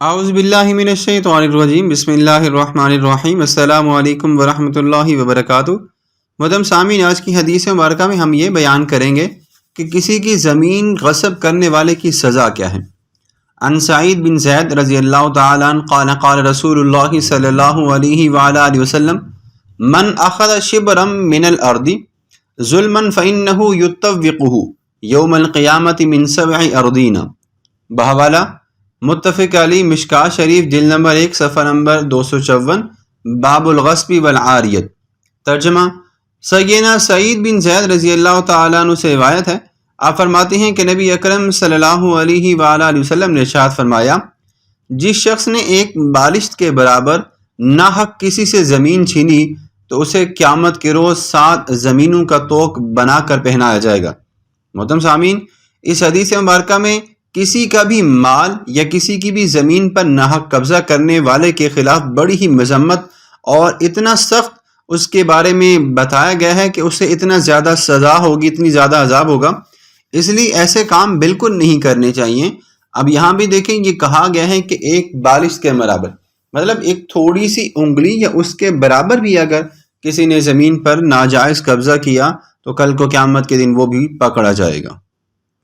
اعوذ باللہ من الشیطان الرجیم بسم اللہ الرحمن الرحیم السلام علیکم ورحمۃ اللہ وبرکاتہ۔ محترم سامعین، آج کی حدیث مبارکہ میں ہم یہ بیان کریں گے کہ کسی کی زمین غصب کرنے والے کی سزا کیا ہے۔ عن سعید بن زید رضی اللہ تعالیٰ عنہ قال قال رسول اللہ صلی اللہ علیہ وآلہ وسلم من اخذ شبرا من الارض ظلما فإنه يطوقه یوم القیامت من 7 اراضین۔ بحوالہ متفق علی، مشکاۃ شریف جلد نمبر 1 صفحہ نمبر 254، باب الغصب والعاریت۔ ترجمہ: سیدنا سعید بن زید رضی اللہ تعالیٰ عنہ سے روایت ہے، آپ فرماتے ہیں کہ نبی اکرم صلی اللہ علیہ وآلہ وسلم نے ارشاد فرمایا، جس شخص نے ایک بالشت کے برابر ناحق کسی سے زمین چھینی تو اسے قیامت کے روز 7 زمینوں کا طوق بنا کر پہنایا جائے گا۔ محترم سامعین، اس حدیث مبارکہ میں کسی کا بھی مال یا کسی کی بھی زمین پر ناحق قبضہ کرنے والے کے خلاف بڑی ہی مذمت اور اتنا سخت اس کے بارے میں بتایا گیا ہے کہ اسے اتنا زیادہ سزا ہوگی، اتنی زیادہ عذاب ہوگا، اس لیے ایسے کام بالکل نہیں کرنے چاہیے۔ اب یہاں بھی دیکھیں، یہ کہا گیا ہے کہ ایک بالش کے برابر، مطلب ایک تھوڑی سی انگلی یا اس کے برابر بھی اگر کسی نے زمین پر ناجائز قبضہ کیا تو کل کو قیامت کے دن وہ بھی پکڑا جائے گا۔